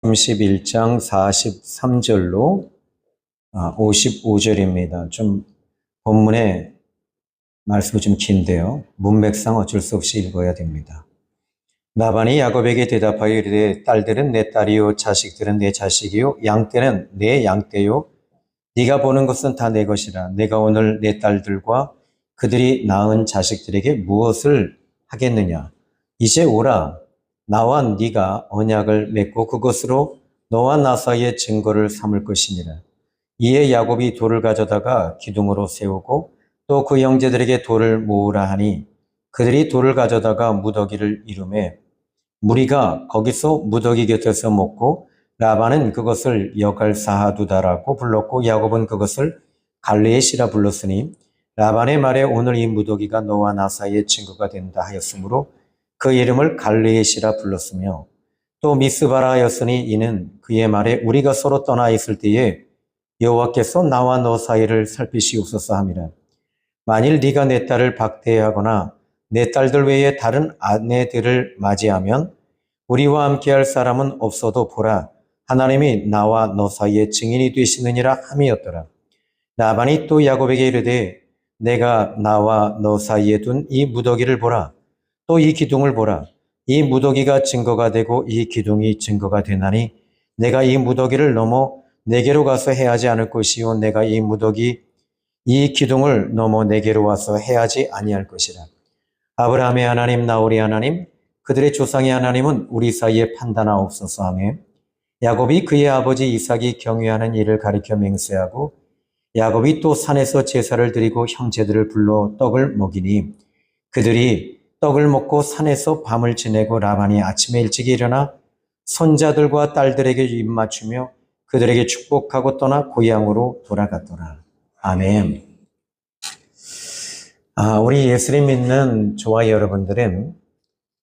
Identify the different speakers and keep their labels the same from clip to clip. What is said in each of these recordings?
Speaker 1: 31장 43절로 55절입니다. 좀 본문의 말씀이 좀 긴데요. 문맥상 어쩔 수 없이 읽어야 됩니다. 라반이 야곱에게 대답하여 이르되 딸들은 내 딸이요 자식들은 내 자식이요 양떼는 내 양떼요 네가 보는 것은 다 내 것이라. 내가 오늘 내 딸들과 그들이 낳은 자식들에게 무엇을 하겠느냐. 이제 오라. 나와 네가 언약을 맺고 그것으로 너와 나 사이의 증거를 삼을 것이니라. 이에 야곱이 돌을 가져다가 기둥으로 세우고 또 그 형제들에게 돌을 모으라 하니 그들이 돌을 가져다가 무더기를 이루매 무리가 거기서 무더기 곁에서 먹고 라반은 그것을 여갈사하두다라고 불렀고 야곱은 그것을 갈레앗이라 불렀으니 라반의 말에 오늘 이 무더기가 너와 나 사이의 증거가 된다 하였으므로 그 이름을 갈레앗이라 불렀으며 또 미스바라 하였으니 이는 그의 말에 우리가 서로 떠나 있을 때에 여호와께서 나와 너 사이를 살피시옵소서 함이라. 만일 네가 내 딸을 박대하거나 내 딸들 외에 다른 아내들을 맞이하면 우리와 함께할 사람은 없어도 보라 하나님이 나와 너 사이의 증인이 되시느니라 함이었더라. 라반이 또 야곱에게 이르되 내가 나와 너 사이에 둔 이 무더기를 보라. 또 이 기둥을 보라. 이 무더기가 증거가 되고 이 기둥이 증거가 되나니 내가 이 무더기를 넘어 내게로 가서 해하지 않을 것이요 내가 이 무더기 이 기둥을 넘어 내게로 와서 해하지 아니할 것이라. 아브라함의 하나님 나홀의 하나님 그들의 조상의 하나님은 우리 사이에 판단하옵소서 하며 야곱이 그의 아버지 이삭이 경유하는 일을 가리켜 맹세하고 야곱이 또 산에서 제사를 드리고 형제들을 불러 떡을 먹이니 그들이 떡을 먹고 산에서 밤을 지내고 라반이 아침에 일찍 일어나 손자들과 딸들에게 입맞추며 그들에게 축복하고 떠나 고향으로 돌아갔더라. 아멘. 우리 예수를 믿는 저와 여러분들은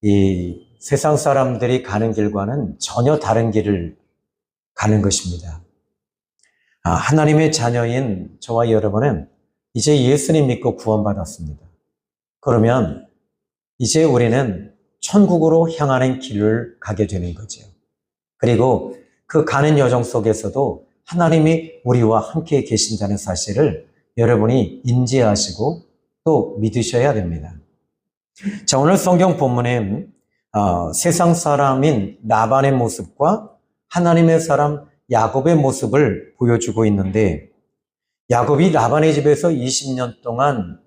Speaker 1: 이 세상 사람들이 가는 길과는 전혀 다른 길을 가는 것입니다. 하나님의 자녀인 저와 여러분은 이제 예수님 믿고 구원받았습니다. 그러면 이제 우리는 천국으로 향하는 길을 가게 되는 거죠. 그리고 그 가는 여정 속에서도 하나님이 우리와 함께 계신다는 사실을 여러분이 인지하시고 또 믿으셔야 됩니다. 자, 오늘 성경 본문엔 세상 사람인 라반의 모습과 하나님의 사람 야곱의 모습을 보여주고 있는데 야곱이 라반의 집에서 20년 동안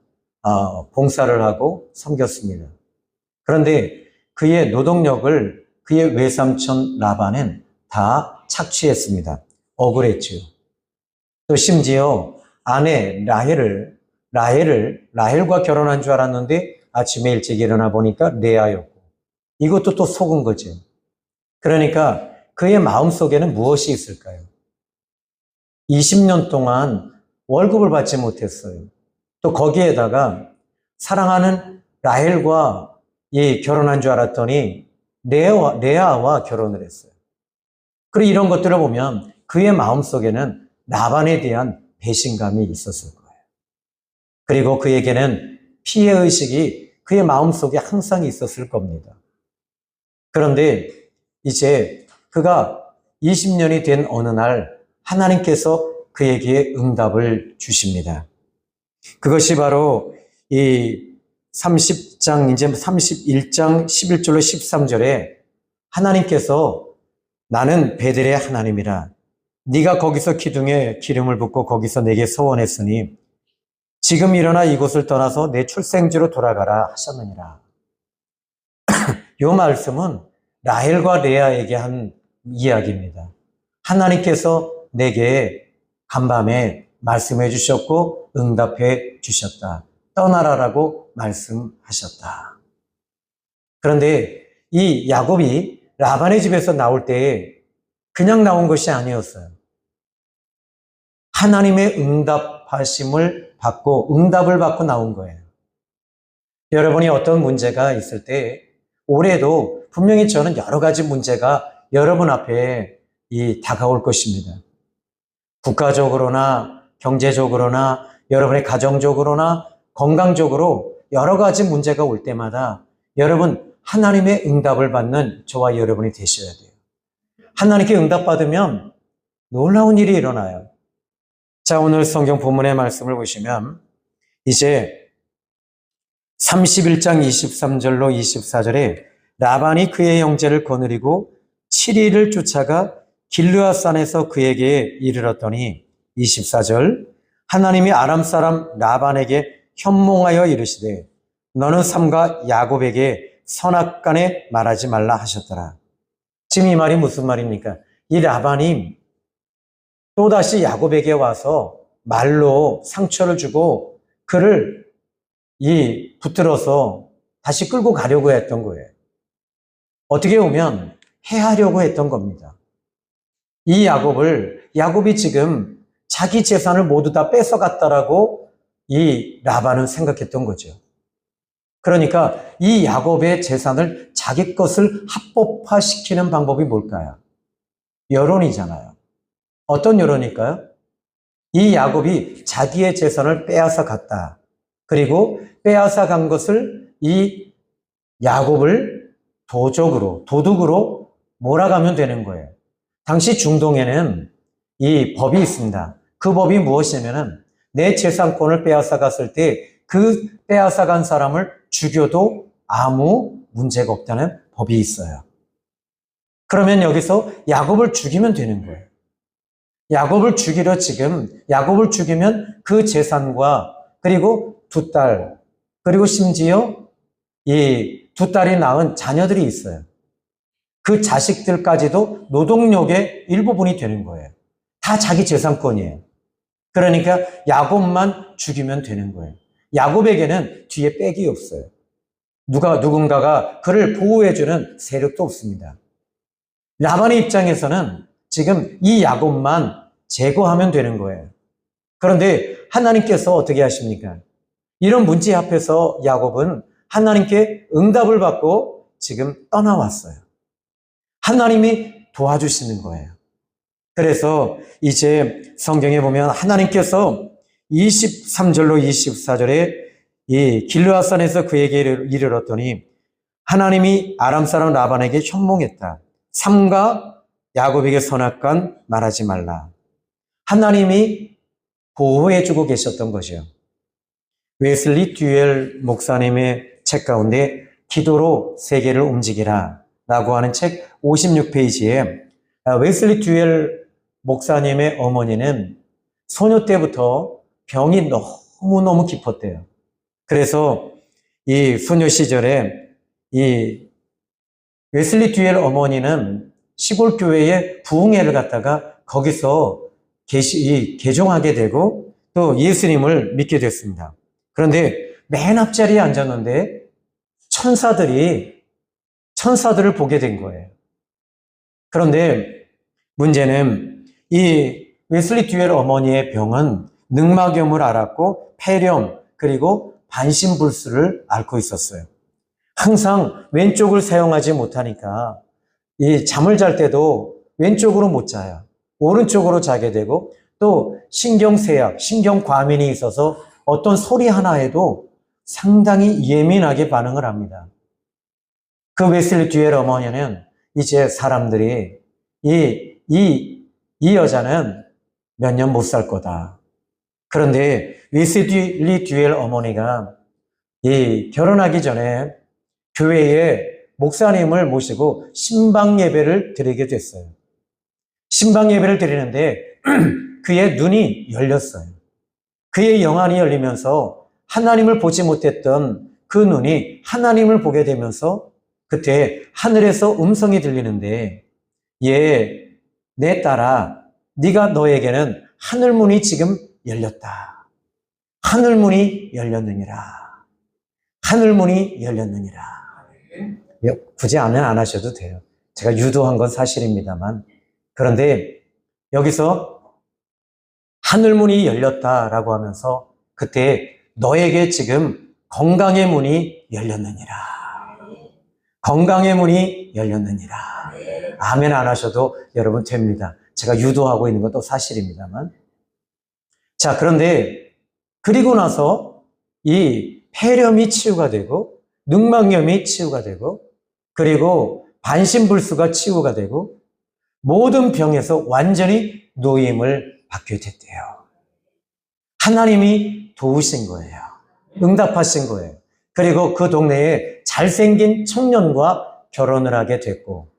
Speaker 1: 봉사를 하고 섬겼습니다. 그런데 그의 노동력을 그의 외삼촌 라반은 다 착취했습니다. 억울했죠. 또 심지어 아내 라헬과 결혼한 줄 알았는데 아침에 일찍 일어나 보니까 레아였고 이것도 또 속은 거죠. 그러니까 그의 마음속에는 무엇이 있을까요? 20년 동안 월급을 받지 못했어요. 또 거기에다가 사랑하는 라헬과 결혼한 줄 알았더니 레아와 결혼을 했어요. 그리고 이런 것들을 보면 그의 마음속에는 라반에 대한 배신감이 있었을 거예요. 그리고 그에게는 피해의식이 그의 마음속에 항상 있었을 겁니다. 그런데 이제 그가 20년이 된 어느 날 하나님께서 그에게 응답을 주십니다. 그것이 바로 이 31장 11절로 13절에 하나님께서 나는 베델의 하나님이라 네가 거기서 기둥에 기름을 붓고 거기서 내게 서원했으니 지금 일어나 이곳을 떠나서 내 출생지로 돌아가라 하셨느니라. 이 말씀은 라헬과 레아에게 한 이야기입니다. 하나님께서 내게 간밤에 말씀해 주셨고 응답해 주셨다. 떠나라라고 말씀하셨다. 그런데 이 야곱이 라반의 집에서 나올 때 그냥 나온 것이 아니었어요. 하나님의 응답하심을 받고 응답을 받고 나온 거예요. 여러분이 어떤 문제가 있을 때 올해도 분명히 저는 여러 가지 문제가 여러분 앞에 다가올 것입니다. 국가적으로나 경제적으로나 여러분의 가정적으로나 건강적으로 여러 가지 문제가 올 때마다 여러분 하나님의 응답을 받는 저와 여러분이 되셔야 돼요. 하나님께 응답받으면 놀라운 일이 일어나요. 자, 오늘 성경 본문의 말씀을 보시면 이제 31장 23절로 24절에 라반이 그의 형제를 거느리고 7일을 쫓아가 길르앗산에서 그에게 이르렀더니 24절 하나님이 아람 사람 라반에게 현몽하여 이르시되 너는 삼가 야곱에게 선악간에 말하지 말라 하셨더라. 지금 이 말이 무슨 말입니까? 이 라반이 또다시 야곱에게 와서 말로 상처를 주고 그를 붙들어서 다시 끌고 가려고 했던 거예요. 어떻게 보면 해하려고 했던 겁니다. 이 야곱이 지금 자기 재산을 모두 다 뺏어갔다라고 이 라반은 생각했던 거죠. 그러니까 이 야곱의 재산을 자기 것을 합법화시키는 방법이 뭘까요? 여론이잖아요. 어떤 여론일까요? 이 야곱이 자기의 재산을 빼앗아 갔다. 그리고 빼앗아 간 것을 이 야곱을 도둑으로 몰아가면 되는 거예요. 당시 중동에는 이 법이 있습니다. 그 법이 무엇이냐면은 내 재산권을 빼앗아 갔을 때 그 빼앗아 간 사람을 죽여도 아무 문제가 없다는 법이 있어요. 그러면 여기서 야곱을 죽이면 되는 거예요. 야곱을 죽이면 그 재산과 그리고 두 딸, 그리고 심지어 이 두 딸이 낳은 자녀들이 있어요. 그 자식들까지도 노동력의 일부분이 되는 거예요. 다 자기 재산권이에요. 그러니까 야곱만 죽이면 되는 거예요. 야곱에게는 뒤에 백이 없어요. 누군가가 그를 보호해주는 세력도 없습니다. 라반의 입장에서는 지금 이 야곱만 제거하면 되는 거예요. 그런데 하나님께서 어떻게 하십니까? 이런 문제 앞에서 야곱은 하나님께 응답을 받고 지금 떠나왔어요. 하나님이 도와주시는 거예요. 그래서 이제 성경에 보면 하나님께서 23절로 24절에 이 길르앗산에서 그에게 이르렀더니 하나님이 아람 사람 라반에게 현몽했다. 삼가 야곱에게 선악간 말하지 말라. 하나님이 보호해주고 계셨던 거죠. 웨슬리 듀엘 목사님의 책 가운데 기도로 세계를 움직이라 라고 하는 책 56페이지에 웨슬리 듀엘 목사님의 어머니는 소녀 때부터 병이 너무너무 깊었대요. 그래서 이 소녀 시절에 이 웨슬리 듀엘 어머니는 시골 교회에 부흥회를 갔다가 거기서 개종하게 되고 또 예수님을 믿게 됐습니다. 그런데 맨 앞자리에 앉았는데 천사들을 보게 된 거예요. 그런데 문제는 이 웨슬리 듀엘 어머니의 병은 늑막염을 앓았고 폐렴 그리고 반신불수를 앓고 있었어요. 항상 왼쪽을 사용하지 못하니까 이 잠을 잘 때도 왼쪽으로 못 자요. 오른쪽으로 자게 되고 또 신경쇠약, 신경과민이 있어서 어떤 소리 하나에도 상당히 예민하게 반응을 합니다. 그 웨슬리 듀엘 어머니는 이제 사람들이 이 여자는 몇 년 못 살 거다. 그런데 웨슬리 듀엘 어머니가 결혼하기 전에 교회에 목사님을 모시고 신방 예배를 드리게 됐어요. 신방 예배를 드리는데 그의 눈이 열렸어요. 그의 영안이 열리면서 하나님을 보지 못했던 그 눈이 하나님을 보게 되면서 그때 하늘에서 음성이 들리는데 내 딸아 네가 너에게는 하늘문이 지금 열렸다. 하늘문이 열렸느니라. 하늘문이 열렸느니라. 굳이 안 하셔도 돼요. 제가 유도한 건 사실입니다만 그런데 여기서 하늘문이 열렸다라고 하면서 그때 너에게 지금 건강의 문이 열렸느니라. 건강의 문이 열렸느니라. 아멘 안 하셔도 여러분 됩니다. 제가 유도하고 있는 것도 사실입니다만. 자, 그런데 그리고 나서 이 폐렴이 치유가 되고 늑막염이 치유가 되고 그리고 반신불수가 치유가 되고 모든 병에서 완전히 노임을 받게 됐대요. 하나님이 도우신 거예요. 응답하신 거예요. 그리고 그 동네에 잘생긴 청년과 결혼을 하게 됐고,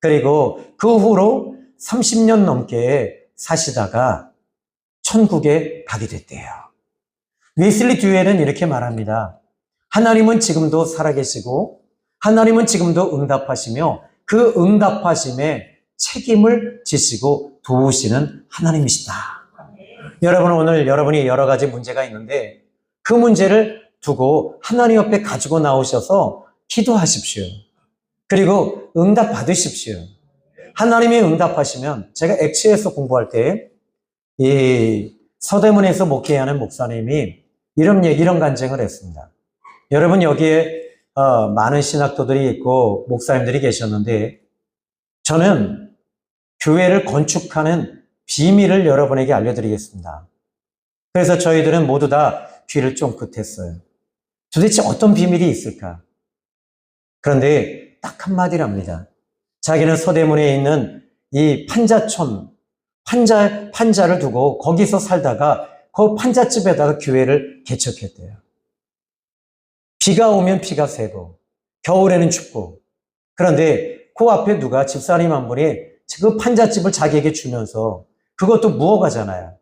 Speaker 1: 그리고 그 후로 30년 넘게 사시다가 천국에 가게 됐대요. 웨슬리 듀웰은 이렇게 말합니다. 하나님은 지금도 살아계시고 하나님은 지금도 응답하시며 그 응답하심에 책임을 지시고 도우시는 하나님이시다. 여러분, 오늘 여러분이 여러 가지 문제가 있는데 그 문제를 두고 하나님 앞에 가지고 나오셔서 기도하십시오. 그리고 응답 받으십시오. 하나님이 응답하시면, 제가 엑스에서 공부할 때 이 서대문에서 목회하는 목사님이 이런 간증을 했습니다. 여러분, 여기에 많은 신학도들이 있고 목사님들이 계셨는데, 저는 교회를 건축하는 비밀을 여러분에게 알려드리겠습니다. 그래서 저희들은 모두 다 귀를 쫑긋했어요. 도대체 어떤 비밀이 있을까? 그런데 딱 한마디랍니다. 자기는 서대문에 있는 이 판자촌, 판자를 두고 거기서 살다가 그 판잣집에다가 교회를 개척했대요. 비가 오면 비가 새고 겨울에는 춥고, 그런데 그 앞에 누가 집사님 한 분이 그 판잣집을 자기에게 주면서, 그것도 무허가잖아요.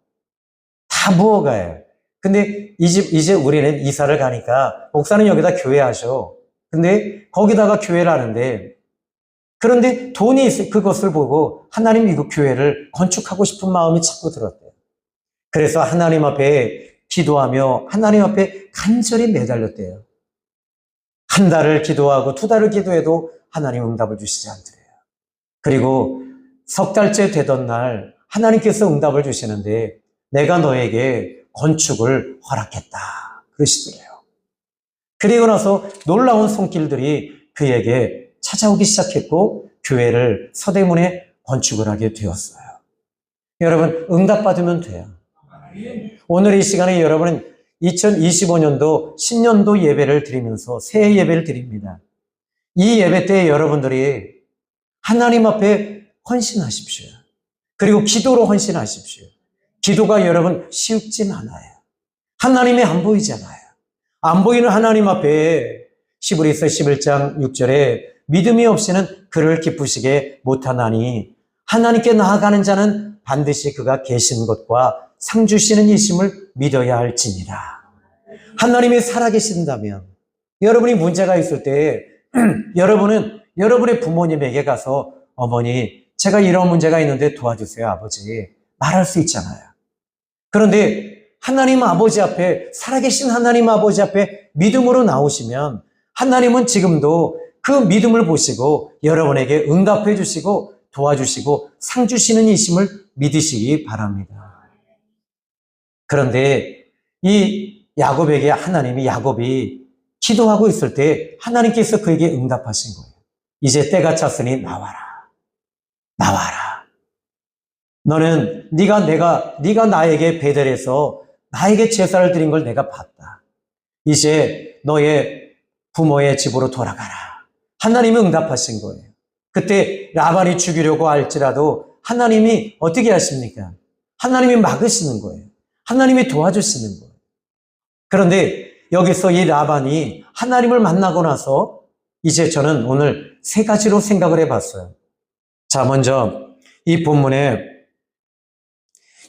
Speaker 1: 다 무허가예요. 근데 이제 우리는 이사를 가니까 목사는 여기다 교회 하셔. 근데 거기다가 교회를 하는데, 그런데 돈이 있어 그것을 보고 하나님 이거 교회를 건축하고 싶은 마음이 자꾸 들었대요. 그래서 하나님 앞에 기도하며 하나님 앞에 간절히 매달렸대요. 한 달을 기도하고 두 달을 기도해도 하나님 응답을 주시지 않더래요. 그리고 석 달째 되던 날 하나님께서 응답을 주시는데, 내가 너에게 건축을 허락했다 그러시더래요. 그리고 나서 놀라운 손길들이 그에게 찾아오기 시작했고 교회를 서대문에 건축을 하게 되었어요. 여러분, 응답받으면 돼요. 오늘 이 시간에 여러분은 2025년도 신년도 예배를 드리면서 새해 예배를 드립니다. 이 예배 때 여러분들이 하나님 앞에 헌신하십시오. 그리고 기도로 헌신하십시오. 기도가 여러분 쉽진 않아요. 하나님이 안 보이잖아요. 안 보이는 하나님 앞에 히브리서 11장 6절에 믿음이 없이는 그를 기쁘시게 못하나니 하나님께 나아가는 자는 반드시 그가 계신 것과 상 주시는 이심을 믿어야 할지니라. 하나님이 살아계신다면, 여러분이 문제가 있을 때 여러분은 여러분의 부모님에게 가서 어머니, 제가 이런 문제가 있는데 도와주세요 아버지 말할 수 있잖아요. 그런데 하나님 아버지 앞에, 살아계신 하나님 아버지 앞에 믿음으로 나오시면 하나님은 지금도 그 믿음을 보시고 여러분에게 응답해 주시고 도와주시고 상 주시는 이심을 믿으시기 바랍니다. 그런데 이 야곱에게 야곱이 기도하고 있을 때 하나님께서 그에게 응답하신 거예요. 이제 때가 찼으니 나와라. 나와라. 너는 네가 나에게 배달해서 나에게 제사를 드린 걸 내가 봤다. 이제 너의 부모의 집으로 돌아가라. 하나님이 응답하신 거예요. 그때 라반이 죽이려고 할지라도 하나님이 어떻게 하십니까? 하나님이 막으시는 거예요. 하나님이 도와주시는 거예요. 그런데 여기서 이 라반이 하나님을 만나고 나서 이제 저는 오늘 세 가지로 생각을 해봤어요. 자, 먼저 이 본문에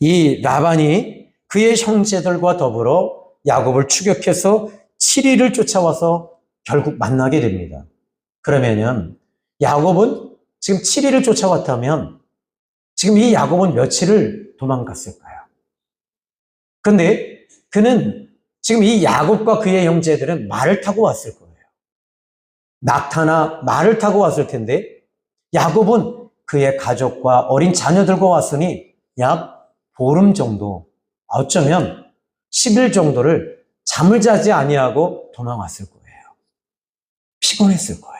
Speaker 1: 이 라반이 그의 형제들과 더불어 야곱을 추격해서 7일을 쫓아와서 결국 만나게 됩니다. 그러면은 야곱은 지금 7일을 쫓아왔다면 지금 이 야곱은 며칠을 도망갔을까요? 그런데 그는 지금 이 야곱과 그의 형제들은 말을 타고 왔을 거예요. 낙타나 말을 타고 왔을 텐데 야곱은 그의 가족과 어린 자녀들과 왔으니 약 보름 정도, 어쩌면 10일 정도를 잠을 자지 아니하고 도망왔을 거예요. 피곤했을 거예요.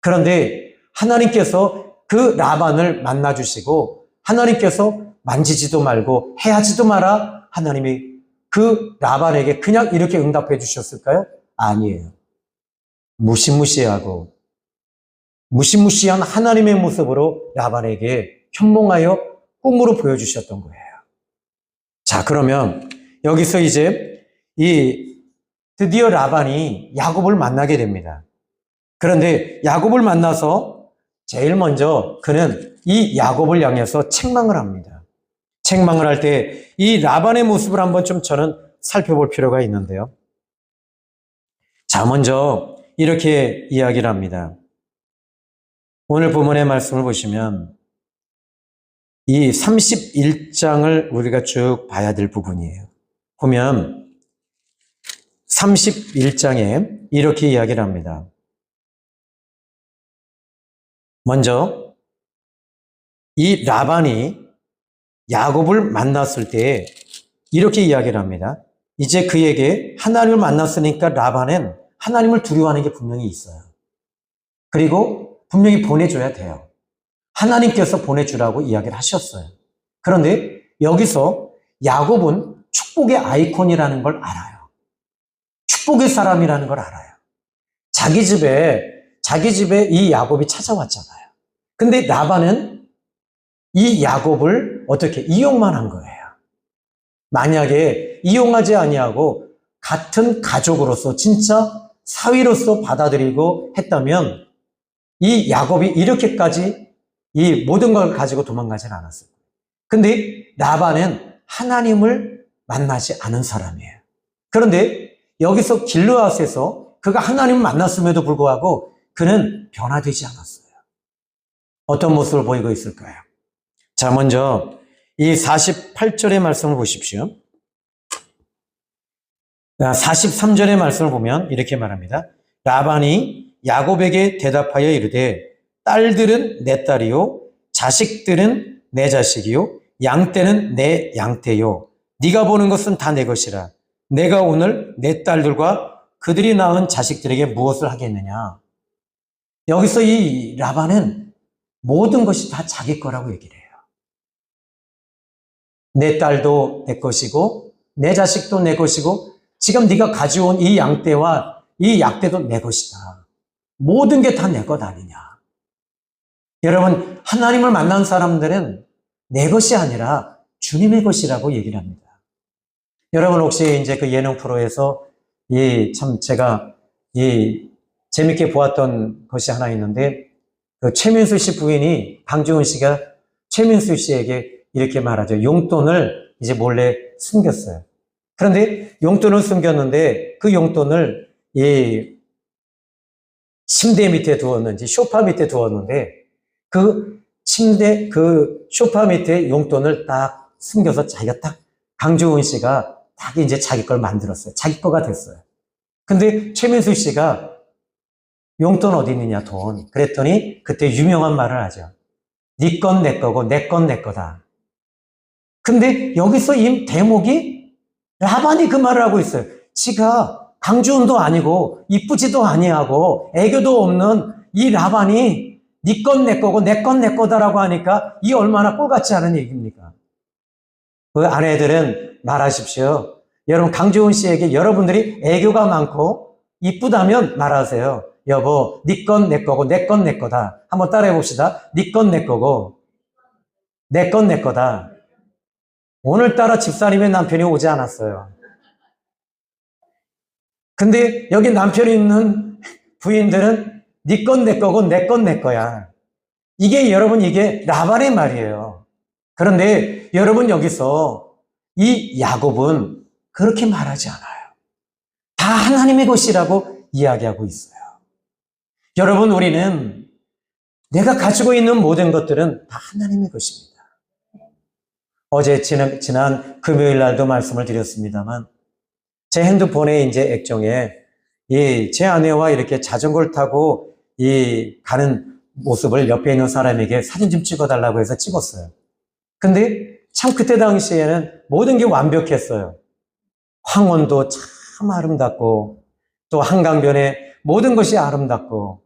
Speaker 1: 그런데 하나님께서 그 라반을 만나주시고 하나님께서 만지지도 말고 해하지도 마라, 하나님이 그 라반에게 그냥 이렇게 응답해 주셨을까요? 아니에요. 무시무시하고 무시무시한 하나님의 모습으로 라반에게 현몽하여 꿈으로 보여주셨던 거예요. 자, 그러면 여기서 이제 드디어 라반이 야곱을 만나게 됩니다. 그런데 야곱을 만나서 제일 먼저 그는 이 야곱을 향해서 책망을 합니다. 책망을 할 때 이 라반의 모습을 한번 좀 저는 살펴볼 필요가 있는데요. 자, 먼저 이렇게 이야기를 합니다. 오늘 본문의 말씀을 보시면 이 31장을 우리가 쭉 봐야 될 부분이에요. 보면 31장에 이렇게 이야기를 합니다. 먼저 이 라반이 야곱을 만났을 때 이렇게 이야기를 합니다. 이제 그에게 하나님을 만났으니까 라반은 하나님을 두려워하는 게 분명히 있어요. 그리고 분명히 보내줘야 돼요. 하나님께서 보내주라고 이야기를 하셨어요. 그런데 여기서 야곱은 축복의 아이콘이라는 걸 알아요. 축복의 사람이라는 걸 알아요. 자기 집에 이 야곱이 찾아왔잖아요. 근데 라반은 이 야곱을 어떻게 이용만 한 거예요. 만약에 이용하지 아니하고 같은 가족으로서 진짜 사위로서 받아들이고 했다면 이 야곱이 이렇게까지 이 모든 걸 가지고 도망가진 않았어요. 근데 라반은 하나님을 만나지 않은 사람이에요. 그런데 여기서 길르앗에서 그가 하나님을 만났음에도 불구하고 그는 변화되지 않았어요. 어떤 모습을 보이고 있을까요? 자, 먼저 이 48절의 말씀을 보십시오. 43절의 말씀을 보면 이렇게 말합니다. 라반이 야곱에게 대답하여 이르되 딸들은 내 딸이요 자식들은 내 자식이요 양떼는 내 양떼요 네가 보는 것은 다 내 것이라. 내가 오늘 내 딸들과 그들이 낳은 자식들에게 무엇을 하겠느냐. 여기서 이 라반은 모든 것이 다 자기 거라고 얘기를 해요. 내 딸도 내 것이고 내 자식도 내 것이고 지금 네가 가져온 이 양떼와 이 약떼도 내 것이다. 모든 게 다 내 것 아니냐. 여러분, 하나님을 만난 사람들은 내 것이 아니라 주님의 것이라고 얘기를 합니다. 여러분, 혹시 이제 그 예능 프로에서 제가 재밌게 보았던 것이 하나 있는데, 그 최민수 씨 부인이 강주은 씨가 최민수 씨에게 이렇게 말하죠. 용돈을 이제 몰래 숨겼어요. 그런데 용돈을 숨겼는데 그 용돈을 침대 밑에 두었는지 소파 밑에 두었는데 그 소파 밑에 용돈을 딱 숨겨서 자기가 딱 강주은 씨가 딱 이제 자기 걸 만들었어요. 자기 거가 됐어요. 근데 최민수 씨가 용돈 어디 있느냐, 돈. 그랬더니 그때 유명한 말을 하죠. 네 건 내 거고 내 건 내 거다. 근데 여기서 이 대목이 라반이 그 말을 하고 있어요. 지가 강주은도 아니고 이쁘지도 아니하고 애교도 없는 이 라반이 네 건 내 거고 내 건 내 거다라고 하니까 이 얼마나 꼴같지 않은 얘기입니까? 그 아내들은 말하십시오. 여러분, 강주은 씨에게 여러분들이 애교가 많고 이쁘다면 말하세요. 여보, 네 건 내 거고 내 건 내 거다. 한번 따라해 봅시다. 네 건 내 거고 내 건 내 거다. 오늘따라 집사님의 남편이 오지 않았어요. 근데 여기 남편이 있는 부인들은 네 건 내 거고 내 건 내 거야. 이게 라반의 말이에요. 그런데 여러분, 여기서 이 야곱은 그렇게 말하지 않아요. 다 하나님의 것이라고 이야기하고 있어요. 여러분, 우리는 내가 가지고 있는 모든 것들은 다 하나님의 것입니다. 어제 지난 금요일 날도 말씀을 드렸습니다만 제 핸드폰에 이제 액정에 제 아내와 이렇게 자전거를 타고 가는 모습을 옆에 있는 사람에게 사진 좀 찍어달라고 해서 찍었어요. 근데 참 그때 당시에는 모든 게 완벽했어요. 황혼도 참 아름답고 또 한강변에 모든 것이 아름답고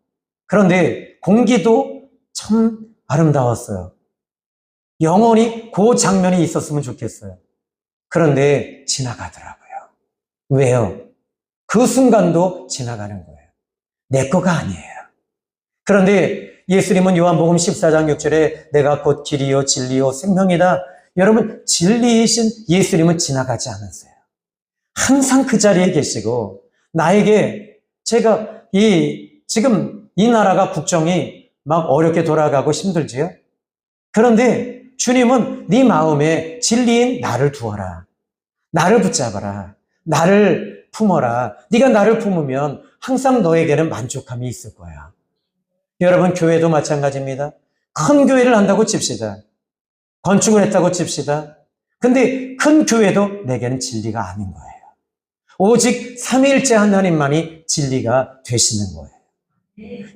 Speaker 1: 그런데 공기도 참 아름다웠어요. 영원히 그 장면이 있었으면 좋겠어요. 그런데 지나가더라고요. 왜요? 그 순간도 지나가는 거예요. 내 거가 아니에요. 그런데 예수님은 요한복음 14장 6절에 내가 곧 길이요 진리요 생명이다. 여러분, 진리이신 예수님은 지나가지 않으세요. 항상 그 자리에 계시고, 나에게 제가 지금 이 나라가 국정이 막 어렵게 돌아가고 힘들지요? 그런데 주님은 네 마음에 진리인 나를 두어라. 나를 붙잡아라. 나를 품어라. 네가 나를 품으면 항상 너에게는 만족함이 있을 거야. 여러분, 교회도 마찬가지입니다. 큰 교회를 한다고 칩시다. 건축을 했다고 칩시다. 근데 큰 교회도 내게는 진리가 아닌 거예요. 오직 삼위일체 하나님만이 진리가 되시는 거예요.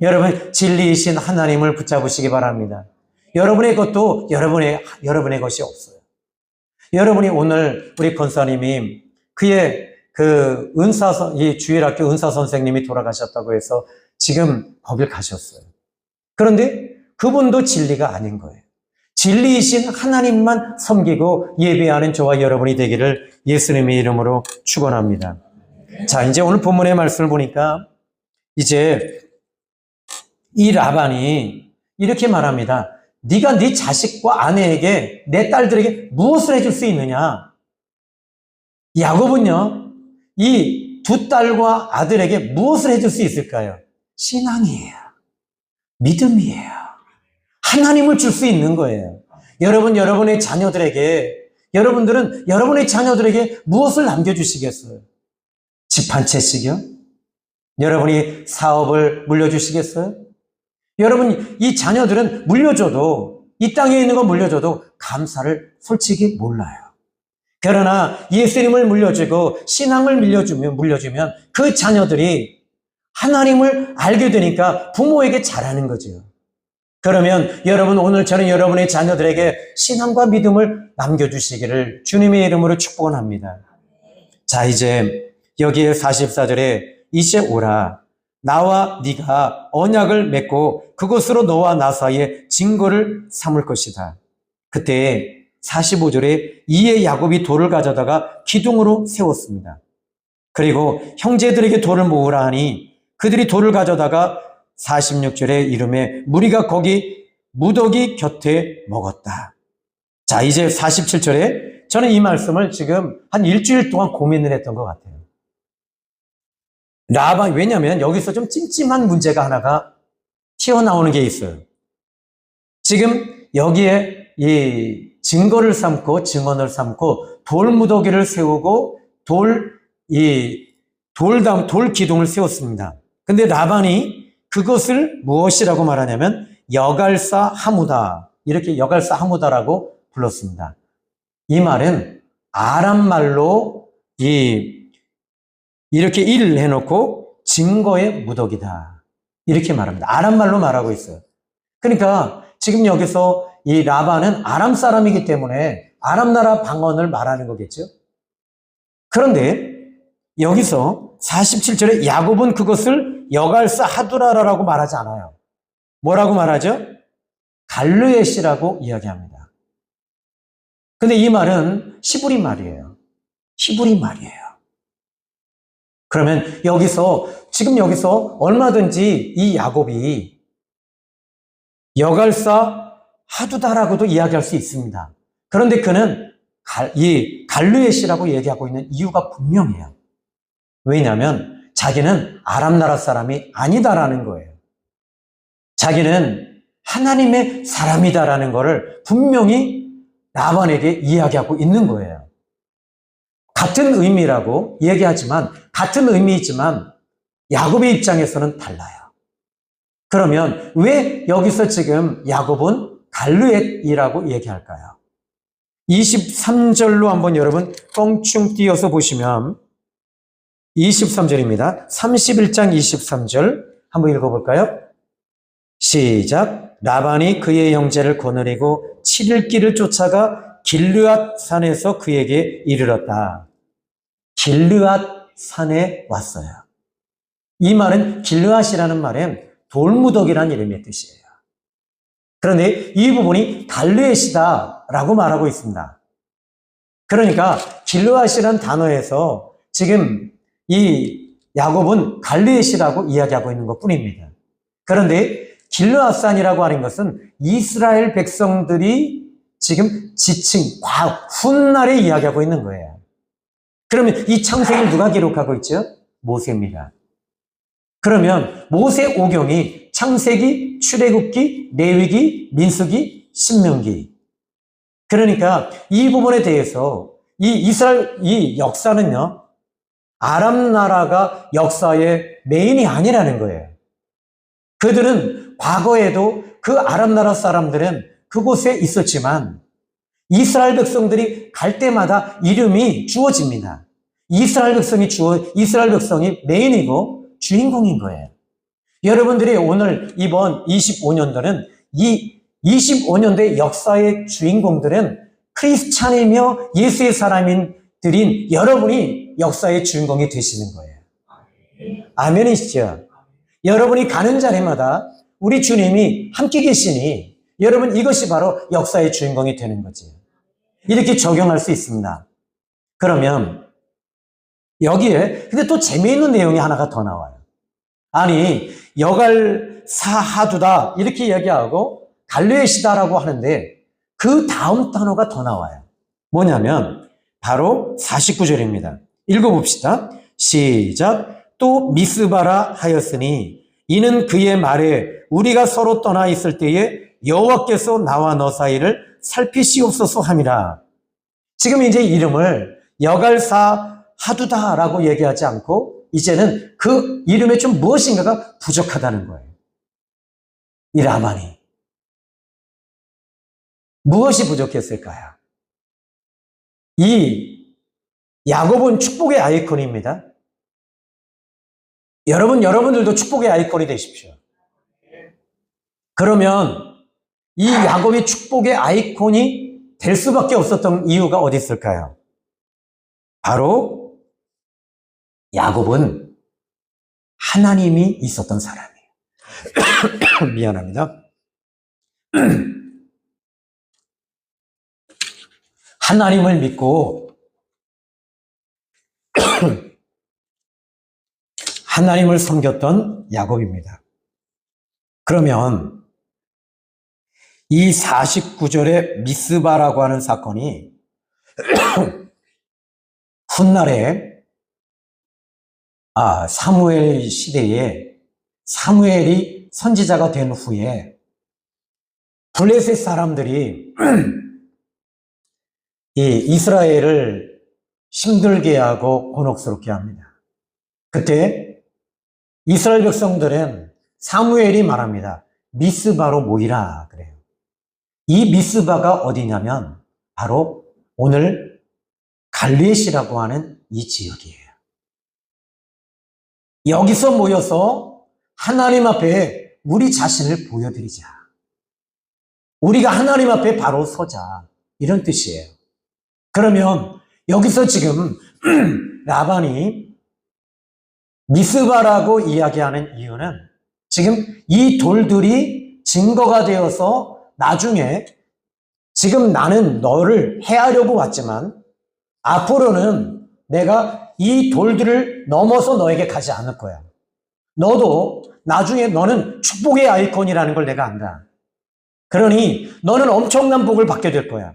Speaker 1: 여러분, 진리이신 하나님을 붙잡으시기 바랍니다. 여러분의 것도 여러분의 것이 없어요. 여러분이 오늘 우리 권사님이 그의 이 주일학교 은사 선생님이 돌아가셨다고 해서 지금 거길 가셨어요. 그런데 그분도 진리가 아닌 거예요. 진리이신 하나님만 섬기고 예배하는 저와 여러분이 되기를 예수님의 이름으로 축원합니다. 자, 이제 오늘 본문의 말씀을 보니까 이제 이 라반이 이렇게 말합니다. 네가 네 자식과 아내에게, 내 딸들에게 무엇을 해줄 수 있느냐? 야곱은요, 이 두 딸과 아들에게 무엇을 해줄 수 있을까요? 신앙이에요. 믿음이에요. 하나님을 줄 수 있는 거예요. 여러분들은 여러분의 자녀들에게 무엇을 남겨주시겠어요? 집 한 채씩이요? 여러분이 사업을 물려주시겠어요? 여러분, 이 자녀들은 물려줘도, 이 땅에 있는 거 물려줘도 감사를 솔직히 몰라요. 그러나 예수님을 물려주고 신앙을 물려주면 그 자녀들이 하나님을 알게 되니까 부모에게 잘하는 거죠. 그러면 여러분, 오늘 저는 여러분의 자녀들에게 신앙과 믿음을 남겨주시기를 주님의 이름으로 축복합니다. 자, 이제 여기에 44절에 이제 오라. 나와 네가 언약을 맺고 그것으로 너와 나 사이에 증거를 삼을 것이다. 그때 45절에 이에 야곱이 돌을 가져다가 기둥으로 세웠습니다. 그리고 형제들에게 돌을 모으라 하니 그들이 돌을 가져다가 46절에 이름에 무리가 거기 무더기 곁에 먹었다. 자, 이제 47절에 저는 이 말씀을 지금 한 일주일 동안 고민을 했던 것 같아요. 라반, 왜냐하면 여기서 좀 찜찜한 문제가 하나가 튀어나오는 게 있어요. 지금 여기에 이 증거를 삼고 증언을 삼고 돌무더기를 세우고 돌 기둥을 세웠습니다. 근데 라반이 그것을 무엇이라고 말하냐면 여갈사 하무다, 이렇게 여갈사 하무다라고 불렀습니다. 이 말은 아람 말로 이렇게 일을 해놓고 증거의 무더기다, 이렇게 말합니다. 아람 말로 말하고 있어요. 그러니까 지금 여기서 이 라반은 아람 사람이기 때문에 아람 나라 방언을 말하는 거겠죠. 그런데 여기서 47절에 야곱은 그것을 여갈사 하두라라고 말하지 않아요. 뭐라고 말하죠? 갈르엣이라고 이야기합니다. 근데 이 말은 히브리 말이에요. 히브리 말이에요. 그러면 지금 여기서 얼마든지 이 야곱이 여갈사 하두다라고도 이야기할 수 있습니다. 그런데 그는 이 갈르엣이라고 얘기하고 있는 이유가 분명해요. 왜냐하면 자기는 아람 나라 사람이 아니다라는 거예요. 자기는 하나님의 사람이다라는 것을 분명히 라반에게 이야기하고 있는 거예요. 같은 의미라고 얘기하지만, 같은 의미이지만 야곱의 입장에서는 달라요. 그러면 왜 여기서 지금 야곱은 갈르엣이라고 얘기할까요? 23절로 한번 여러분 껑충 띄어서 보시면 23절입니다. 31장 23절 한번 읽어볼까요? 시작. 라반이 그의 형제를 거느리고 7일 길을 쫓아가 길르앗 산에서 그에게 이르렀다. 길르앗 산에 왔어요. 이 말은 길르앗이라는 말은 돌무더기라는 이름의 뜻이에요. 그런데 이 부분이 갈르엣이다라고 말하고 있습니다. 그러니까 길르앗이라는 단어에서 지금 이 야곱은 갈르엣이라고 이야기하고 있는 것 뿐입니다. 그런데 길르앗산이라고 하는 것은 이스라엘 백성들이 지금 지층, 훗날에 이야기하고 있는 거예요. 그러면 이 창세기를 누가 기록하고 있죠? 모세입니다. 그러면 모세 오경이 창세기, 출애굽기, 레위기, 민수기, 신명기. 그러니까 이 부분에 대해서 이 이스라엘 이 역사는요, 아람 나라가 역사의 메인이 아니라는 거예요. 그들은 과거에도 그 아람 나라 사람들은 그곳에 있었지만 이스라엘 백성들이 갈 때마다 이름이 주어집니다. 이스라엘 백성이 메인이고 주인공인 거예요. 여러분들이 오늘 이번 25년도는 이 25년도의 역사의 주인공들은 크리스찬이며 예수의 사람들인 여러분이 역사의 주인공이 되시는 거예요. 아멘이시죠? 여러분이 가는 자리마다 우리 주님이 함께 계시니 여러분 이것이 바로 역사의 주인공이 되는 거지. 이렇게 적용할 수 있습니다. 그러면 여기에 근데 또 재미있는 내용이 하나가 더 나와요. 아니 여갈사하두다 이렇게 얘기하고 갈르에시다라고 하는데 그 다음 단어가 더 나와요. 뭐냐면 바로 49절입니다. 읽어봅시다. 시작. 또 미스바라 하였으니 이는 그의 말에 우리가 서로 떠나 있을 때에 여호와께서 나와 너 사이를 살피시옵소서 함이라. 지금 이제 이름을 여갈사하두다라고 얘기하지 않고 이제는 그 이름에 좀 무엇인가가 부족하다는 거예요. 이 라반이. 무엇이 부족했을까요? 이 야곱은 축복의 아이콘입니다. 여러분들도 축복의 아이콘이 되십시오. 그러면 이 야곱이 축복의 아이콘이 될 수밖에 없었던 이유가 어디 있을까요? 바로 야곱은 하나님이 있었던 사람이에요. 미안합니다. 하나님을 믿고 하나님을 섬겼던 야곱입니다. 그러면 이 49절의 미스바라고 하는 사건이 훗날에 사무엘 시대에 사무엘이 선지자가 된 후에 블레셋 사람들이 이 이스라엘을 힘들게 하고 곤혹스럽게 합니다. 그때 이스라엘 백성들은 사무엘이 말합니다. 미스바로 모이라 그래요. 이 미스바가 어디냐면 바로 오늘 갈르에시라고 하는 이 지역이에요. 여기서 모여서 하나님 앞에 우리 자신을 보여드리자. 우리가 하나님 앞에 바로 서자. 이런 뜻이에요. 그러면 여기서 지금 라반이 미스바라고 이야기하는 이유는 지금 이 돌들이 증거가 되어서 나중에 지금 나는 너를 해하려고 왔지만 앞으로는 내가 이 돌들을 넘어서 너에게 가지 않을 거야. 너도 나중에 너는 축복의 아이콘이라는 걸 내가 안다. 그러니 너는 엄청난 복을 받게 될 거야.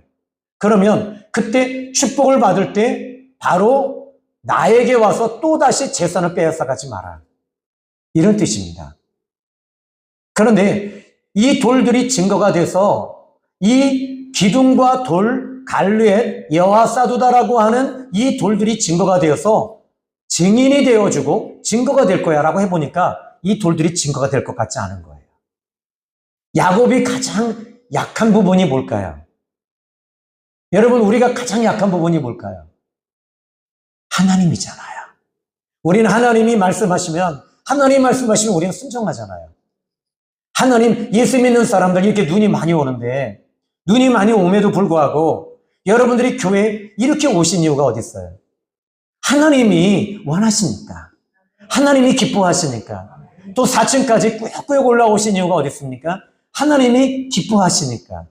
Speaker 1: 그러면 그때 축복을 받을 때 바로 나에게 와서 또다시 재산을 빼앗아가지 마라. 이런 뜻입니다. 그런데 이 돌들이 증거가 돼서 이 기둥과 돌, 갈르엣, 여하사두다라고 하는 이 돌들이 증거가 되어서 증인이 되어주고 증거가 될 거야 라고 해보니까 이 돌들이 증거가 될 것 같지 않은 거예요. 야곱이 가장 약한 부분이 뭘까요? 여러분, 우리가 가장 약한 부분이 뭘까요? 하나님이잖아요. 우리는 하나님이 말씀하시면 우리는 순종하잖아요. 하나님, 예수 믿는 사람들 이렇게 눈이 많이 오는데 눈이 많이 옴에도 불구하고 여러분들이 교회에 이렇게 오신 이유가 어디 있어요? 하나님이 원하시니까. 하나님이 기뻐하시니까. 또 4층까지 꾸역꾸역 올라오신 이유가 어디 있습니까? 하나님이 기뻐하시니까.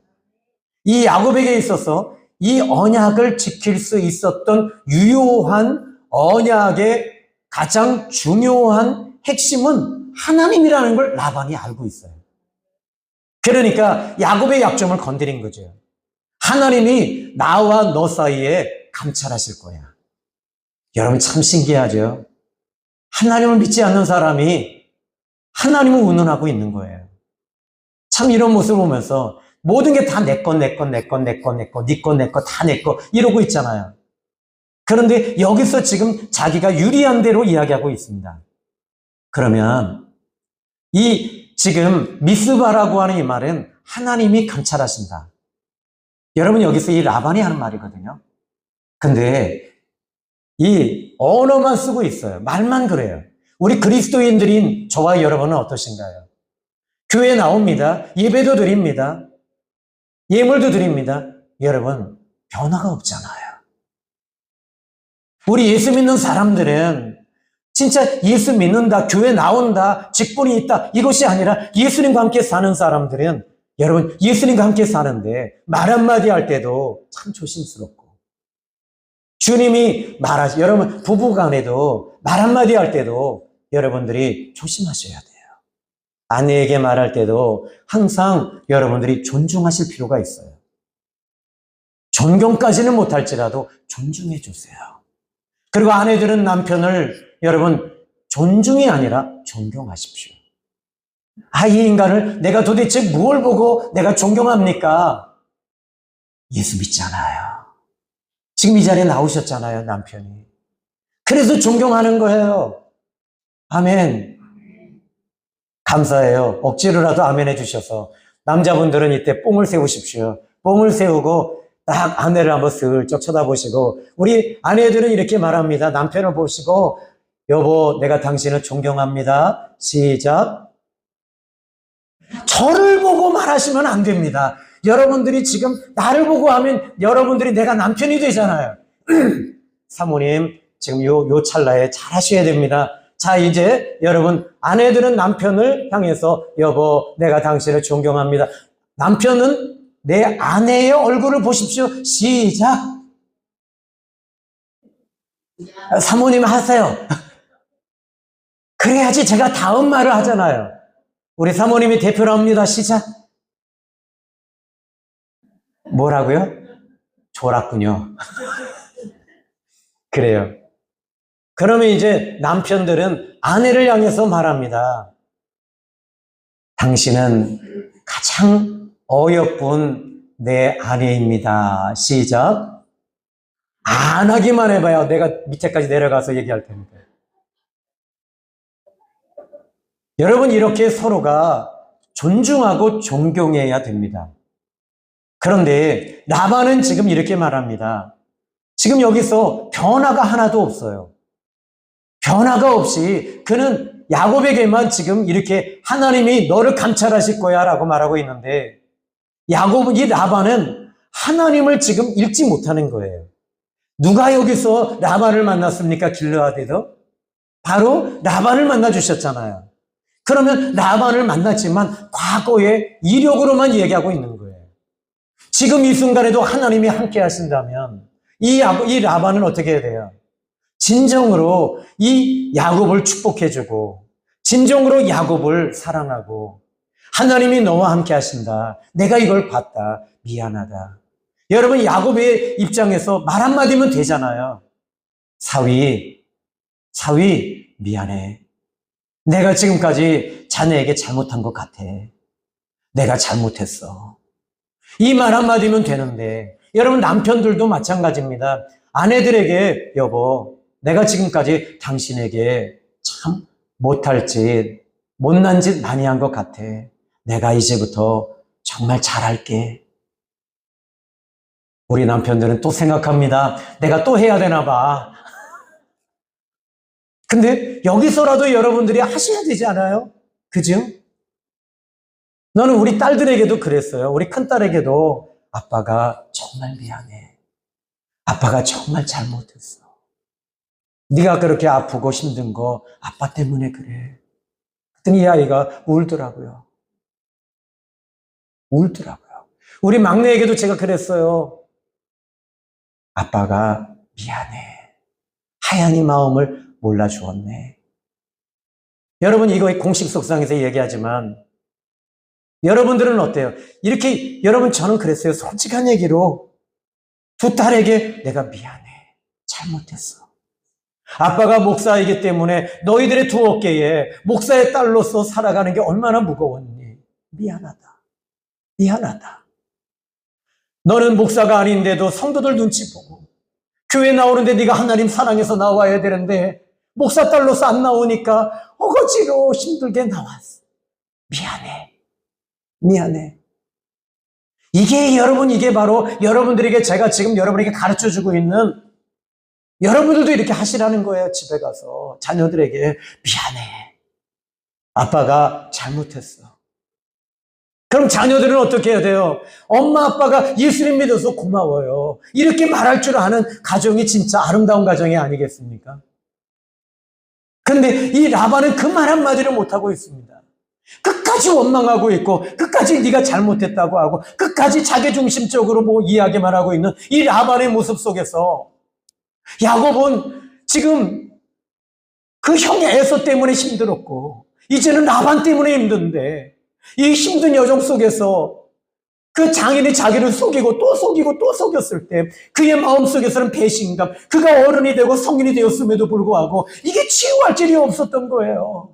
Speaker 1: 이 야곱에게 있어서 이 언약을 지킬 수 있었던 유효한 언약의 가장 중요한 핵심은 하나님이라는 걸 라반이 알고 있어요. 그러니까 야곱의 약점을 건드린 거죠. 하나님이 나와 너 사이에 감찰하실 거야. 여러분 참 신기하죠? 하나님을 믿지 않는 사람이 하나님을 운운하고 있는 거예요. 참 이런 모습을 보면서 모든 게 다 내 것, 내 것, 내 것, 내 것, 내 것, 네 것, 내 것, 다 내 것 이러고 있잖아요. 그런데 여기서 지금 자기가 유리한 대로 이야기하고 있습니다. 그러면 이 지금 미스바라고 하는 이 말은 하나님이 감찰하신다. 여러분 여기서 이 라반이 하는 말이거든요. 근데 이 언어만 쓰고 있어요. 말만 그래요. 우리 그리스도인들인 저와 여러분은 어떠신가요? 교회 나옵니다. 예배도 드립니다. 예물도 드립니다. 여러분 변화가 없잖아요. 우리 예수 믿는 사람들은 진짜 예수 믿는다, 교회 나온다, 직분이 있다 이것이 아니라 예수님과 함께 사는 사람들은 여러분 예수님과 함께 사는데 말 한마디 할 때도 참 조심스럽고 주님이 말하시 여러분 부부간에도 말 한마디 할 때도 여러분들이 조심하셔야 돼요. 아내에게 말할 때도 항상 여러분들이 존중하실 필요가 있어요. 존경까지는 못할지라도 존중해 주세요. 그리고 아내들은 남편을 여러분 존중이 아니라 존경하십시오. 이 인간을 내가 도대체 뭘 보고 내가 존경합니까? 예수 믿잖아요. 지금 이 자리에 나오셨잖아요, 남편이. 그래서 존경하는 거예요. 아멘. 감사해요. 억지로라도 아멘 해주셔서. 남자분들은 이때 뽕을 세우십시오. 뽕을 세우고 딱 아내를 한번 슬쩍 쳐다보시고 우리 아내들은 이렇게 말합니다. 남편을 보시고 여보 내가 당신을 존경합니다. 시작. 저를 보고 말하시면 안 됩니다. 여러분들이 지금 나를 보고 하면 여러분들이 내가 남편이 되잖아요. 사모님 지금 요 찰나에 잘 하셔야 됩니다. 자 이제 여러분 아내들은 남편을 향해서 여보 내가 당신을 존경합니다. 남편은 내 아내의 얼굴을 보십시오. 시작. 사모님 하세요. 그래야지 제가 다음 말을 하잖아요. 우리 사모님이 대표로 합니다. 시작. 뭐라고요? 졸았군요. 그래요. 그러면 이제 남편들은 아내를 향해서 말합니다. 당신은 가장 어여쁜 내 아내입니다. 시작. 안 하기만 해봐요. 내가 밑에까지 내려가서 얘기할 테니까. 여러분 이렇게 서로가 존중하고 존경해야 됩니다. 그런데 라반은 지금 이렇게 말합니다. 지금 여기서 변화가 하나도 없어요. 변화가 없이 그는 야곱에게만 지금 이렇게 하나님이 너를 감찰하실 거야 라고 말하고 있는데 야곱은 이 라반은 하나님을 지금 읽지 못하는 거예요. 누가 여기서 라반을 만났습니까? 길르앗에서? 바로 라반을 만나 주셨잖아요. 그러면 라반을 만났지만 과거의 이력으로만 얘기하고 있는 거예요. 지금 이 순간에도 하나님이 함께 하신다면 이 라반은 어떻게 해야 돼요? 진정으로 이 야곱을 축복해주고 진정으로 야곱을 사랑하고 하나님이 너와 함께 하신다. 내가 이걸 봤다. 미안하다. 여러분 야곱의 입장에서 말 한마디면 되잖아요. 사위 미안해. 내가 지금까지 자네에게 잘못한 것 같아. 내가 잘못했어. 이 말 한마디면 되는데 여러분 남편들도 마찬가지입니다. 아내들에게 여보 내가 지금까지 당신에게 참 못할 짓 못난 짓 많이 한 것 같아. 내가 이제부터 정말 잘할게. 우리 남편들은 또 생각합니다. 내가 또 해야 되나 봐. 근데 여기서라도 여러분들이 하셔야 되지 않아요? 그죠? 나는 우리 딸들에게도 그랬어요. 우리 큰딸에게도 아빠가 정말 미안해. 아빠가 정말 잘못했어. 네가 그렇게 아프고 힘든 거 아빠 때문에 그래. 그랬더니 이 아이가 울더라고요. 우리 막내에게도 제가 그랬어요. 아빠가 미안해. 하얀이 마음을 몰라주었네. 여러분 이거 공식 속상에서 얘기하지만 여러분들은 어때요? 이렇게 여러분 저는 그랬어요. 솔직한 얘기로 두 딸에게 내가 미안해. 잘못했어. 아빠가 목사이기 때문에 너희들의 두 어깨에 목사의 딸로서 살아가는 게 얼마나 무거웠니? 미안하다. 미안하다. 너는 목사가 아닌데도 성도들 눈치 보고 교회 나오는데 네가 하나님 사랑해서 나와야 되는데 목사 딸로서 안 나오니까 어거지로 힘들게 나왔어. 미안해. 미안해. 이게 바로 여러분들에게 제가 지금 여러분에게 가르쳐주고 있는 여러분들도 이렇게 하시라는 거예요. 집에 가서 자녀들에게 미안해. 아빠가 잘못했어. 그럼 자녀들은 어떻게 해야 돼요? 엄마 아빠가 예수님 믿어서 고마워요. 이렇게 말할 줄 아는 가정이 진짜 아름다운 가정이 아니겠습니까? 그런데 이 라반은 그 말 한마디를 못하고 있습니다. 끝까지 원망하고 있고 끝까지 네가 잘못했다고 하고 끝까지 자기중심적으로 뭐 이야기만 하고 있는 이 라반의 모습 속에서 야곱은 지금 그 형 에서 때문에 힘들었고 이제는 라반 때문에 힘든데 이 힘든 여정 속에서 그 장인이 자기를 속이고 또 속이고 또 속였을 때 그의 마음속에서는 배신감, 그가 어른이 되고 성인이 되었음에도 불구하고 이게 치유할 길이 없었던 거예요.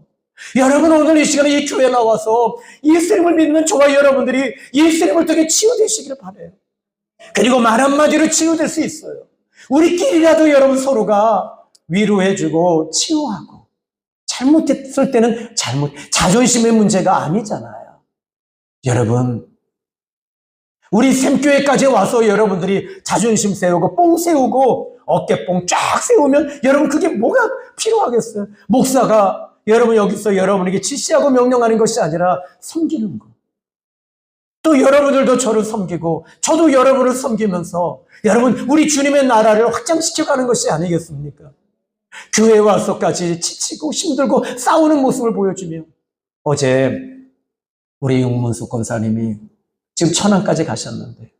Speaker 1: 여러분 오늘 이 시간에 이 교회에 나와서 예수님을 믿는 저와 여러분들이 예수님을 통해 치유되시기를 바라요. 그리고 말 한마디로 치유될 수 있어요. 우리끼리라도 여러분 서로가 위로해주고 치유하고 잘못했을 때는 자존심의 문제가 아니잖아요. 여러분 우리 샘교회까지 와서 여러분들이 자존심 세우고 뽕 세우고 어깨뽕 쫙 세우면 여러분 그게 뭐가 필요하겠어요? 목사가 여러분 여기서 여러분에게 지시하고 명령하는 것이 아니라 섬기는 것. 또 여러분들도 저를 섬기고 저도 여러분을 섬기면서 여러분 우리 주님의 나라를 확장시켜가는 것이 아니겠습니까? 교회에 와서까지 지치고 힘들고 싸우는 모습을 보여주며 어제 우리 윤문숙 권사님이 지금 천안까지 가셨는데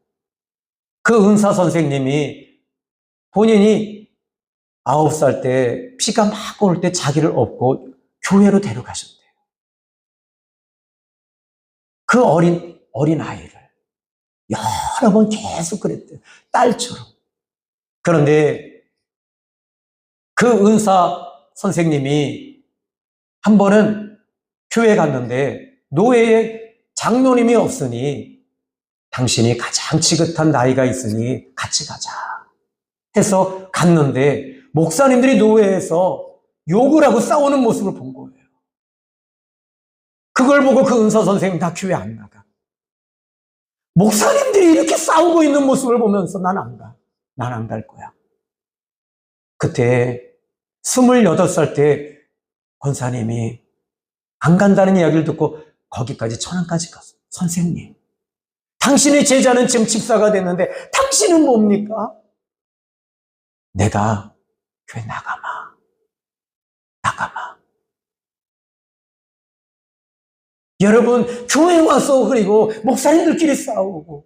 Speaker 1: 그 은사 선생님이 본인이 9살 때 피가 막 오를 때 자기를 업고 교회로 데려가셨대요. 그 어린 아이를 여러 번 계속 그랬대요. 딸처럼. 그런데 그 은사 선생님이 한 번은 교회에 갔는데 노예에 장로님이 없으니 당신이 가장 지긋한 나이가 있으니 같이 가자 해서 갔는데 목사님들이 노예에서 욕을 하고 싸우는 모습을 본 거예요. 그걸 보고 그 은사 선생님 나 교회 안 나가. 목사님들이 이렇게 싸우고 있는 모습을 보면서 난 안 가. 난 안 갈 거야. 그때 28살 때 권사님이 안 간다는 이야기를 듣고 거기까지 천안까지 갔어요. 선생님, 당신의 제자는 지금 집사가 됐는데 당신은 뭡니까? 내가 교회 나가마. 여러분 교회에 와서 그리고 목사님들끼리 싸우고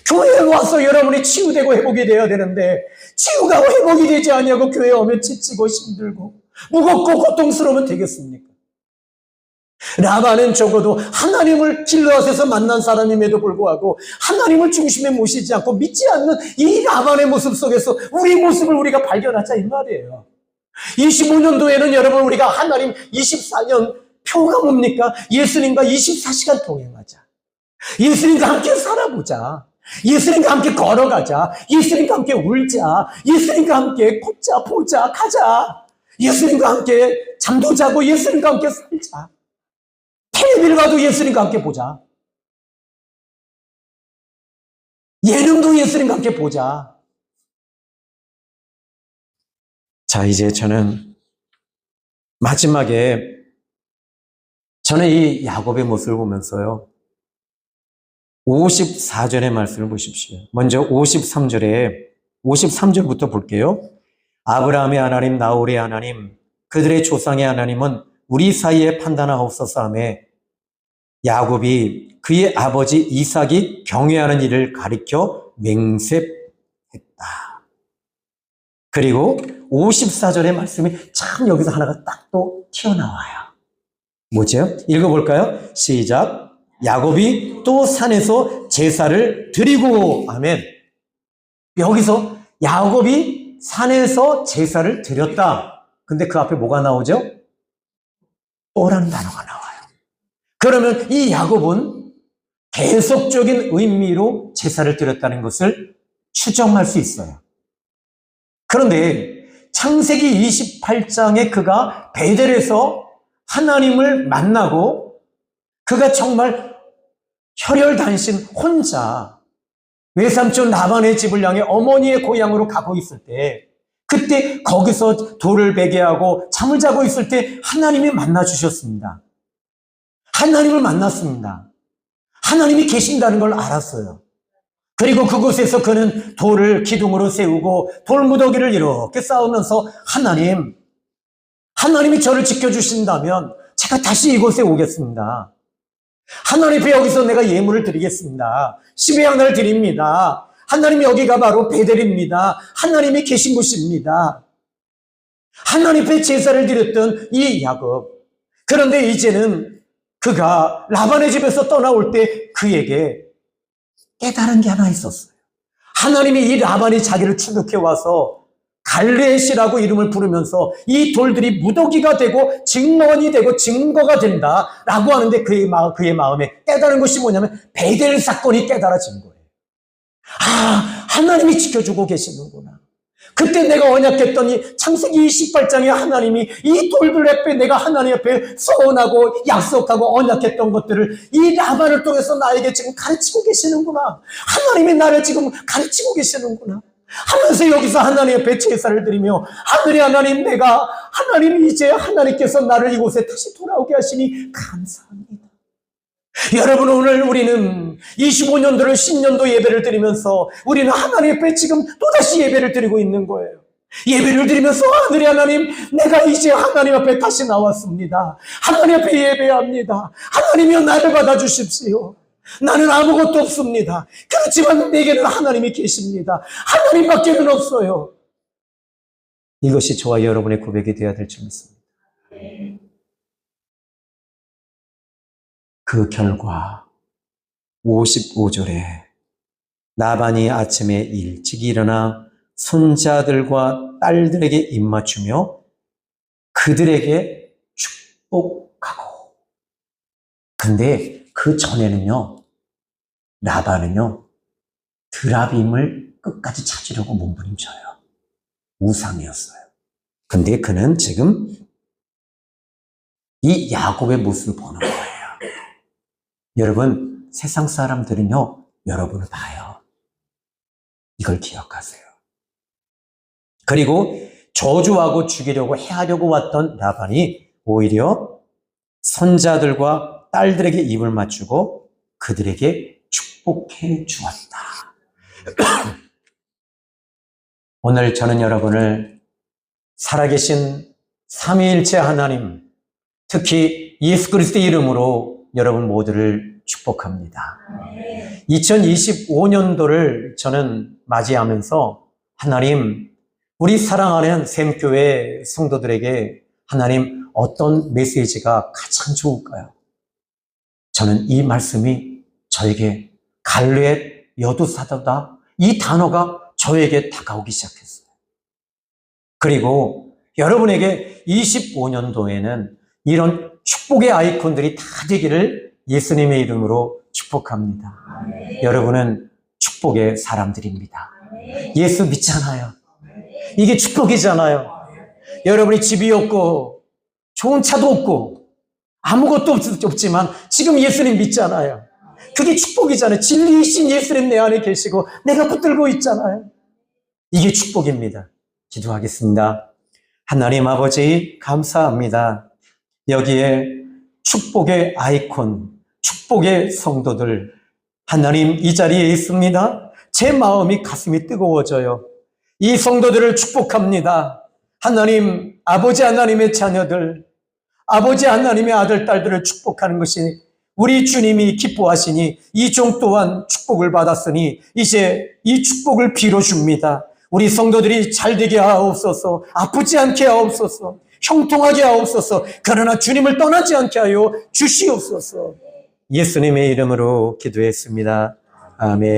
Speaker 1: 교회에 와서 여러분이 치유되고 회복이 되어야 되는데 치유가 회복이 되지 아니하고 교회에 오면 지치고 힘들고 무겁고 고통스러우면 되겠습니까? 라반은 적어도 하나님을 길르앗에서 만난 사람임에도 불구하고 하나님을 중심에 모시지 않고 믿지 않는 이 라반의 모습 속에서 우리 모습을 우리가 발견하자 이 말이에요. 25년도에는 여러분 우리가 하나님 24년 표가 뭡니까? 예수님과 24시간 동행하자. 예수님과 함께 살아보자. 예수님과 함께 걸어가자. 예수님과 함께 울자. 예수님과 함께 걷자, 보자, 가자. 예수님과 함께 잠도 자고 예수님과 함께 살자. 텔레비를 봐도 예수님과 함께 보자. 예능도 예수님과 함께 보자. 자, 이제 저는 마지막에 저는 이 야곱의 모습을 보면서요. 54절의 말씀을 보십시오. 먼저 53절부터 볼게요. 아브라함의 하나님, 나홀의 하나님, 그들의 조상의 하나님은 우리 사이에 판단하옵소서 하며 야곱이 그의 아버지 이삭이 경외하는 일을 가리켜 맹세했다. 그리고 54절의 말씀이 참 여기서 하나가 딱 또 튀어나와요. 뭐죠? 읽어볼까요? 시작. 야곱이 또 산에서 제사를 드리고, 아멘. 여기서 야곱이 산에서 제사를 드렸다. 근데 그 앞에 뭐가 나오죠? 또라는 단어가 나와요. 그러면 이 야곱은 계속적인 의미로 제사를 드렸다는 것을 추정할 수 있어요. 그런데 창세기 28장에 그가 베델에서 하나님을 만나고 그가 정말 혈혈단신 혼자 외삼촌 라반의 집을 향해 어머니의 고향으로 가고 있을 때, 그때 거기서 돌을 베게 하고 잠을 자고 있을 때 하나님이 만나 주셨습니다. 하나님을 만났습니다. 하나님이 계신다는 걸 알았어요. 그리고 그곳에서 그는 돌을 기둥으로 세우고 돌무더기를 이렇게 쌓으면서 하나님이 저를 지켜주신다면 제가 다시 이곳에 오겠습니다. 하나님 앞에 여기서 내가 예물을 드리겠습니다. 10의 양을 드립니다. 하나님 여기가 바로 베델입니다. 하나님이 계신 곳입니다. 하나님 앞에 제사를 드렸던 이 야곱. 그런데 이제는 그가 라반의 집에서 떠나올 때 그에게 깨달은 게 하나 있었어요. 하나님이 이 라반이 자기를 추격해 와서 갈레앗이라고 이름을 부르면서 이 돌들이 무더기가 되고 증언이 되고 증거가 된다라고 하는데 그의 마음에 깨달은 것이 뭐냐면 베델 사건이 깨달아진 거예요. 하나님이 지켜주고 계시는구나. 그때 내가 언약했더니 창세기 28장에 하나님이 이 돌들 앞에 내가 하나님 앞에 서원하고 약속하고 언약했던 것들을 이 라반을 통해서 나에게 지금 가르치고 계시는구나. 하나님이 나를 지금 가르치고 계시는구나 하면서 여기서 하나님 앞에 제사를 드리며 하늘의 하나님, 하나님 이제 하나님께서 나를 이곳에 다시 돌아오게 하시니 감사합니다. 여러분, 오늘 우리는 25년도를 신년도 예배를 드리면서 우리는 하나님 앞에 지금 또다시 예배를 드리고 있는 거예요. 예배를 드리면서 하늘의 하나님, 내가 이제 하나님 앞에 다시 나왔습니다. 하나님 앞에 예배합니다. 하나님이여 나를 받아주십시오. 나는 아무것도 없습니다. 그렇지만 내게는 하나님이 계십니다. 하나님밖에는 없어요. 이것이 저와 여러분의 고백이 되어야 될 줄 믿습니다. 그 결과 55절에 라반이 아침에 일찍 일어나 손자들과 딸들에게 입맞추며 그들에게 축복하고. 근데 그 전에는요, 라반은요, 드라빔을 끝까지 찾으려고 몸부림쳐요. 우상이었어요. 근데 그는 지금 이 야곱의 모습을 보는 거예요. 여러분, 세상 사람들은요, 여러분을 봐요. 이걸 기억하세요. 그리고 저주하고 죽이려고 해하려고 왔던 라반이 오히려 손자들과 딸들에게 입을 맞추고 그들에게 축복해 주었다. 오늘 저는 여러분을 살아계신 삼위일체 하나님, 특히 예수 그리스도의 이름으로 여러분 모두를 축복합니다. 2025년도를 저는 맞이하면서 하나님, 우리 사랑하는 샘교회 성도들에게 하나님 어떤 메시지가 가장 좋을까요? 저는 이 말씀이 저에게 갈렙 여두사도다, 이 단어가 저에게 다가오기 시작했어요. 그리고 여러분에게 25년도에는 이런 축복의 아이콘들이 다 되기를 예수님의 이름으로 축복합니다. 여러분은 축복의 사람들입니다. 예수 믿잖아요. 이게 축복이잖아요. 여러분이 집이 없고 좋은 차도 없고 아무것도 없지만 지금 예수님 믿잖아요. 그게 축복이잖아요. 진리이신 예수님 내 안에 계시고 내가 붙들고 있잖아요. 이게 축복입니다. 기도하겠습니다. 하나님 아버지, 감사합니다. 여기에 축복의 아이콘, 축복의 성도들, 하나님 이 자리에 있습니다. 제 마음이 가슴이 뜨거워져요. 이 성도들을 축복합니다. 하나님, 아버지 하나님의 자녀들, 아버지 하나님의 아들, 딸들을 축복하는 것이 우리 주님이 기뻐하시니 이 종 또한 축복을 받았으니 이제 이 축복을 빌어줍니다. 우리 성도들이 잘되게 하옵소서, 아프지 않게 하옵소서, 형통하게 하옵소서, 그러나 주님을 떠나지 않게 하여 주시옵소서. 예수님의 이름으로 기도했습니다. 아멘.